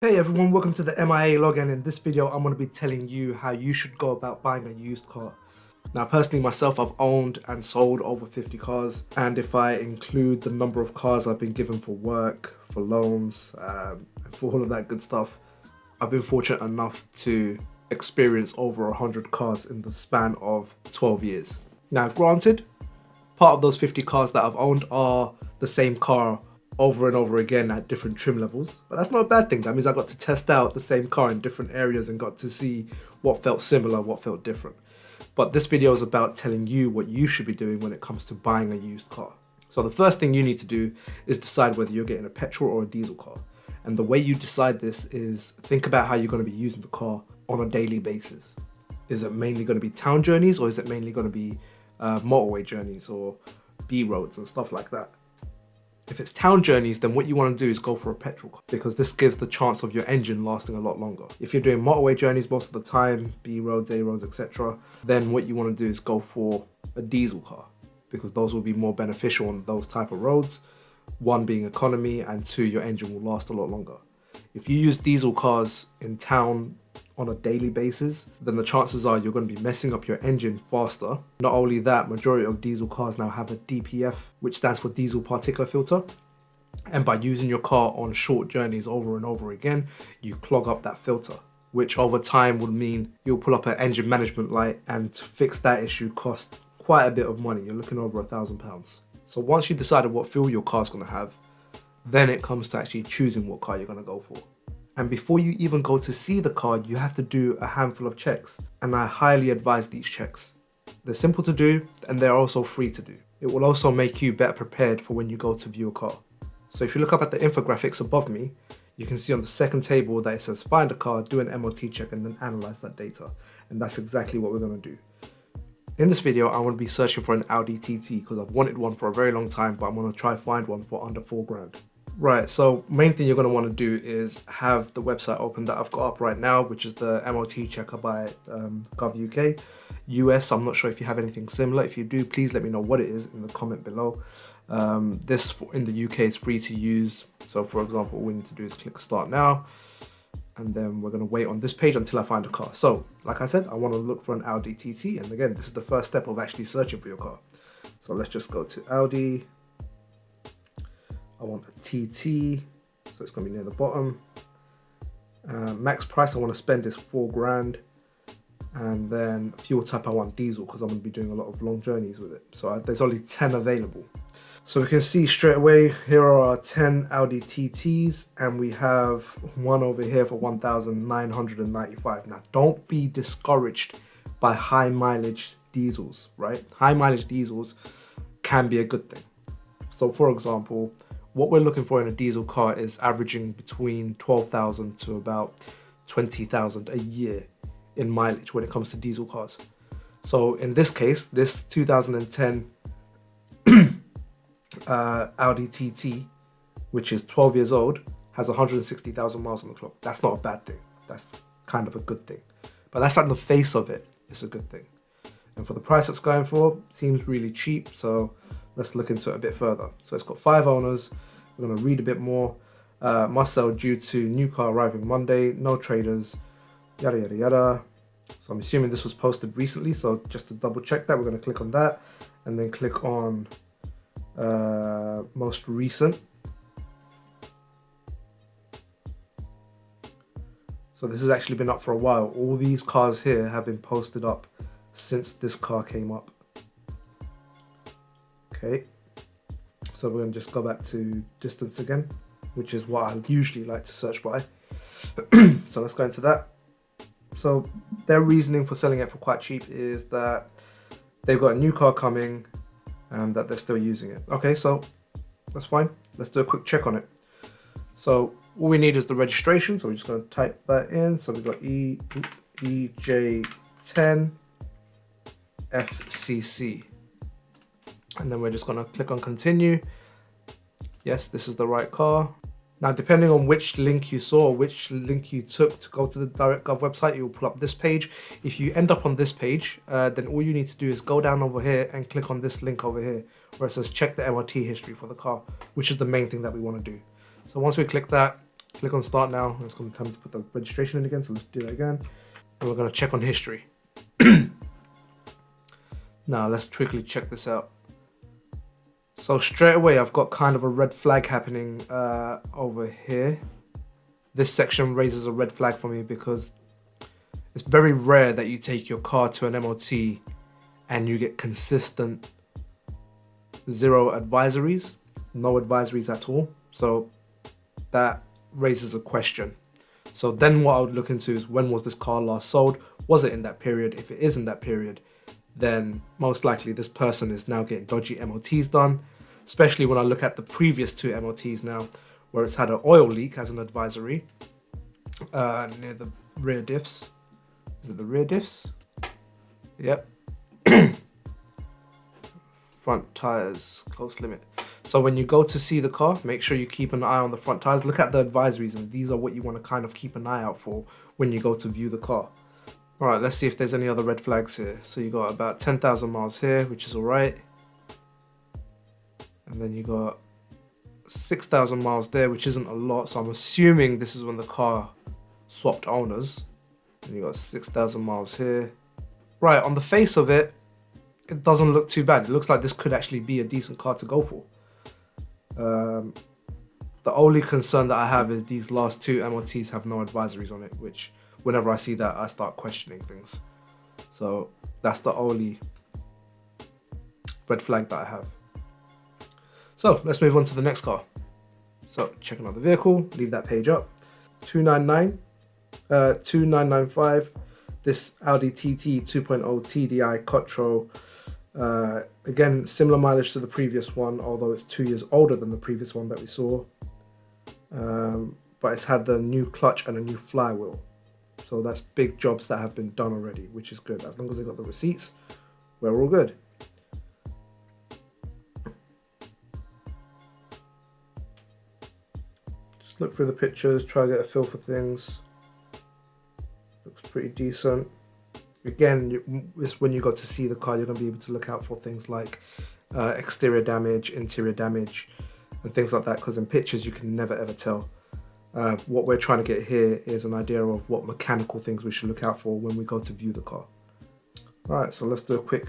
Hey everyone, welcome to the MIA login. In this video, I'm going to be telling you how you should go about buying a used car. Now personally myself, I've owned and sold over 50 cars, and if I include the number of cars I've been given for work, for loans, and for all of that good stuff, I've been fortunate enough to experience over 100 cars in the span of 12 years. Now granted, part of those 50 cars that I've owned are the same car over and over again at different trim levels, but that's not a bad thing. That means I got to test out the same car in different areas and got to see what felt similar, what felt different. But this video is about telling you what you should be doing when it comes to buying a used car. So the first thing you need to do is decide whether you're getting a petrol or a diesel car. And the way you decide this is think about how you're going to be using the car on a daily basis. Is it mainly going to be town journeys, or is it mainly going to be motorway journeys or B roads and stuff like that? If it's town journeys, then what you want to do is go for a petrol car, because this gives the chance of your engine lasting a lot longer. If you're doing motorway journeys most of the time, B roads, A roads, etc., then what you want to do is go for a diesel car, because those will be more beneficial on those type of roads. One being economy, and two, your engine will last a lot longer. If you use diesel cars in town on a daily basis, then the chances are you're going to be messing up your engine faster. Not only that, majority of diesel cars now have a DPF, which stands for diesel particulate filter. And by using your car on short journeys over and over again, you clog up that filter, which over time would mean you'll pull up an engine management light, and to fix that issue costs quite a bit of money. You're looking over £1,000. So once you decided what fuel your car's going to have, then it comes to actually choosing what car you're going to go for. And before you even go to see the car, you have to do a handful of checks. And I highly advise these checks. They're simple to do, and they're also free to do. It will also make you better prepared for when you go to view a car. So if you look up at the infographics above me, you can see on the second table that it says find a car, do an MOT check, and then analyze that data. And that's exactly what we're going to do. In this video, I want to be searching for an Audi TT because I've wanted one for a very long time, but I'm going to try find one for under £4,000. Right, so main thing you're going to want to do is have the website open that I've got up right now, which is the MOT checker by Gov UK. US, I'm not sure if you have anything similar. If you do, please let me know what it is in the comment below. This in the UK is free to use. So for example, all we need to do is click start now. And then we're going to wait on this page until I find a car. So like I said, I want to look for an Audi TT. And again, this is the first step of actually searching for your car. So let's just go to Audi. I want a TT, so it's going to be near the bottom. Max price I want to spend is £4,000. And then fuel type I want diesel, because I'm going to be doing a lot of long journeys with it. So there's only 10 available. So we can see straight away, here are our 10 Audi TTs, and we have one over here for 1,995. Now don't be discouraged by high mileage diesels, right? High mileage diesels can be a good thing. So for example, what we're looking for in a diesel car is averaging between 12,000 to about 20,000 a year in mileage when it comes to diesel cars. So in this case, this 2010 Audi TT, which is 12 years old, has 160,000 miles on the clock. That's not a bad thing. That's kind of a good thing. But that's on the face of it, it's a good thing. And for the price it's going for, seems really cheap. So let's look into it a bit further. So it's got 5 owners. We're going to read a bit more. Must sell due to new car arriving Monday. No traders. Yada, yada, yada. So I'm assuming this was posted recently. So just to double check that, we're going to click on that. And then click on most recent. So this has actually been up for a while. All these cars here have been posted up since this car came up. Okay, so we're going to just go back to distance again, which is what I usually like to search by. So let's go into that. So their reasoning for selling it for quite cheap is that they've got a new car coming and that they're still using it. Okay, so that's fine. Let's do a quick check on it. So all we need is the registration. So we're just going to type that in. So we've got EJ10 FCC. And then we're just going to click on continue. Yes, this is the right car. Now, depending on which link you saw, or which link you took to go to the DirectGov website, you'll pull up this page. If you end up on this page, then all you need to do is go down over here and click on this link over here where it says check the MOT history for the car, which is the main thing that we want to do. So once we click that, Click on start now. It's going to tell me to put the registration in again, so let's do that again. And we're going to check on history. Now let's quickly check this out. So straight away I've got kind of a red flag happening over here. This section raises a red flag for me because it's very rare that you take your car to an MOT and you get consistent 0 advisories, no advisories at all. So that raises a question. So then what I would look into is, when was this car last sold? Was it in that period? If it is in that period, then most likely this person is now getting dodgy MOTs done, especially when I look at the previous 2 MOTs now, where it's had an oil leak as an advisory near the rear diffs. Is it the rear diffs? Yep. Front tires, close limit. So when you go to see the car, make sure you keep an eye on the front tires. Look at the advisories, and these are what you want to kind of keep an eye out for when you go to view the car. All right, let's see if there's any other red flags here. So you got about 10,000 miles here, which is all right. And then you got 6,000 miles there, which isn't a lot. So I'm assuming this is when the car swapped owners. And you got 6,000 miles here. Right, on the face of it, it doesn't look too bad. It looks like this could actually be a decent car to go for. The only concern that I have is these last 2 MOTs have no advisories on it, which whenever I see that, I start questioning things. So that's the only red flag that I have. So let's move on to the next car. So checking out the vehicle, leave that page up. 2995. This Audi TT 2.0 TDI Quattro. Again, similar mileage to the previous one, although it's 2 years older than the previous one that we saw. But it's had the new clutch and a new flywheel. So that's big jobs that have been done already, which is good. As long as they got the receipts, we're all good. Just look through the pictures, try to get a feel for things. Looks pretty decent. Again, when you go to see the car, you're going to be able to look out for things like exterior damage, interior damage, and things like that, because in pictures you can never ever tell. What we're trying to get here is an idea of what mechanical things we should look out for when we go to view the car. Alright, so let's do a quick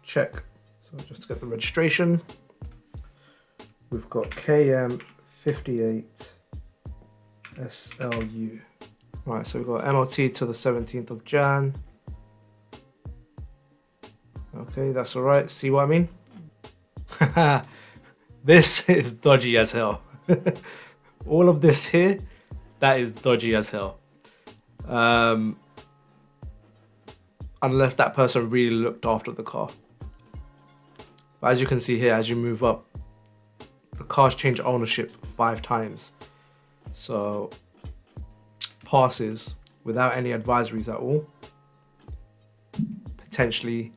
check. So just to get the registration, we've got KM58 SLU. Right, so we've got MOT to the 17th of Jan. Okay, that's all right. See what I mean? This is dodgy as hell. All of this here, that is dodgy as hell. Unless that person really looked after the car. But as you can see here, as you move up, the car's changed ownership 5 times. So passes without any advisories at all. Potentially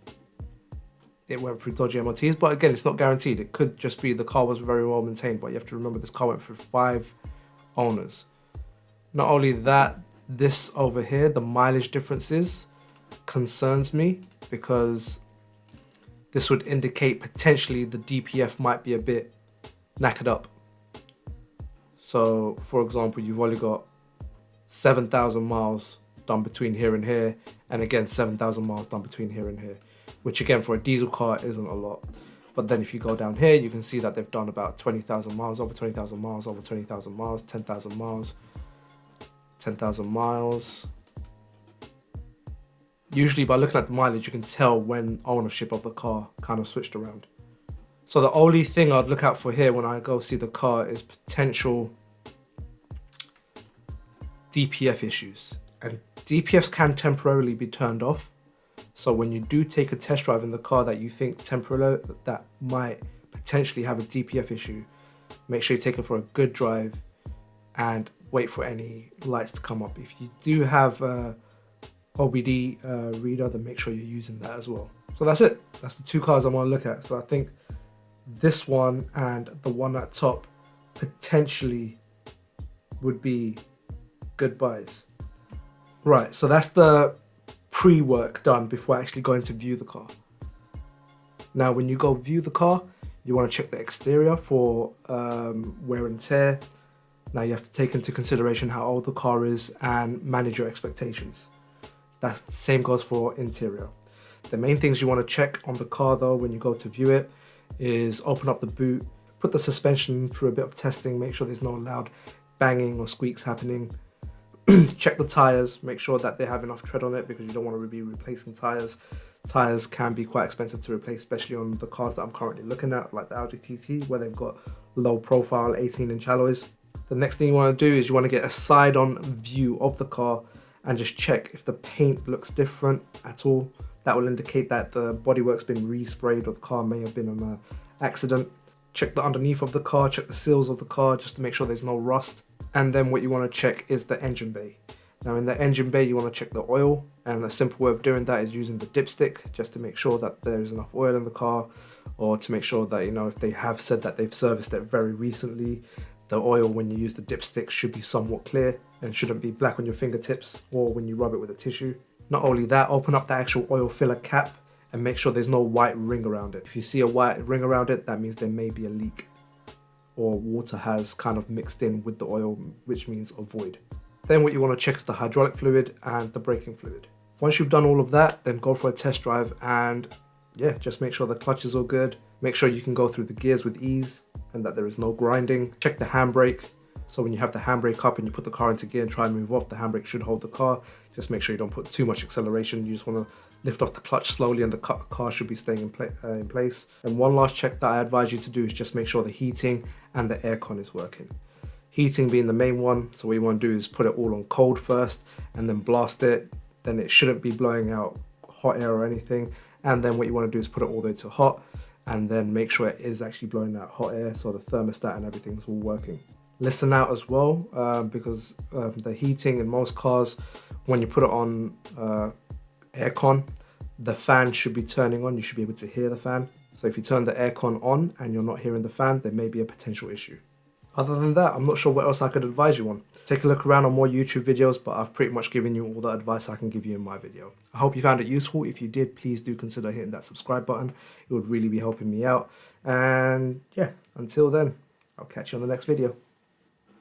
it went through dodgy MOTs, but again, it's not guaranteed. It could just be the car was very well maintained, but you have to remember this car went through 5 owners. Not only that, this over here, the mileage differences concerns me, because this would indicate potentially the DPF might be a bit knackered up. So for example, you've only got 7,000 miles done between here and here, and again 7,000 miles done between here and here, which again for a diesel car isn't a lot. But then if you go down here, you can see that they've done about 20,000 miles, over 20,000 miles, over 20,000 miles, 10,000 miles, 10,000 miles. Usually by looking at the mileage, you can tell when ownership of the car kind of switched around. So the only thing I'd look out for here when I go see the car is potential DPF issues. And DPFs can temporarily be turned off. So when you do take a test drive in the car that you think temporarily that might potentially have a DPF issue, make sure you take it for a good drive and wait for any lights to come up. If you do have a OBD reader, then make sure you're using that as well. So that's it. That's the 2 cars I want to look at. So I think this one and the one at top potentially would be good buys. Right, so that's the pre-work done before actually going to view the car. Now when you go view the car, you want to check the exterior for wear and tear. Now you have to take into consideration how old the car is and manage your expectations. That same goes for interior. The main things you want to check on the car though when you go to view it is open up the boot, put the suspension through a bit of testing, make sure there's no loud banging or squeaks happening. Check the tires, make sure that they have enough tread on it because you don't want to be replacing tires. Tires can be quite expensive to replace, especially on the cars that I'm currently looking at, like the Audi TT, where they've got low profile 18-inch alloys. The next thing you want to do is you want to get a side-on view of the car and just check if the paint looks different at all. That will indicate that the bodywork's been resprayed or the car may have been on an accident. Check the underneath of the car, check the seals of the car just to make sure there's no rust. And then what you want to check is the engine bay. Now in the engine bay you want to check the oil, and a simple way of doing that is using the dipstick just to make sure that there's enough oil in the car, or to make sure that, you know, if they have said that they've serviced it very recently, the oil when you use the dipstick should be somewhat clear and shouldn't be black on your fingertips or when you rub it with a tissue. Not only that, open up the actual oil filler cap and make sure there's no white ring around it. If you see a white ring around it, that means there may be a leak or water has kind of mixed in with the oil, which means avoid. Then what you want to check is the hydraulic fluid and the braking fluid. Once you've done all of that, then go for a test drive and yeah, just make sure the clutch is all good. Make sure you can go through the gears with ease and that there is no grinding. Check the handbrake. So when you have the handbrake up and you put the car into gear and try and move off, the handbrake should hold the car. Just make sure you don't put too much acceleration. You just want to lift off the clutch slowly and the car should be staying in place. And one last check that I advise you to do is just make sure the heating and the aircon is working. Heating being the main one, so what you want to do is put it all on cold first and then blast it. Then it shouldn't be blowing out hot air or anything. And then what you want to do is put it all the way to hot and then make sure it is actually blowing out hot air so the thermostat and everything's all working. Listen out as well because the heating in most cars, when you put it on aircon, the fan should be turning on. You should be able to hear the fan. So if you turn the aircon on and you're not hearing the fan, there may be a potential issue. Other than that, I'm not sure what else I could advise you on. Take a look around on more YouTube videos, but I've pretty much given you all the advice I can give you in my video. I hope you found it useful. If you did, please do consider hitting that subscribe button. It would really be helping me out. And yeah, until then, I'll catch you on the next video.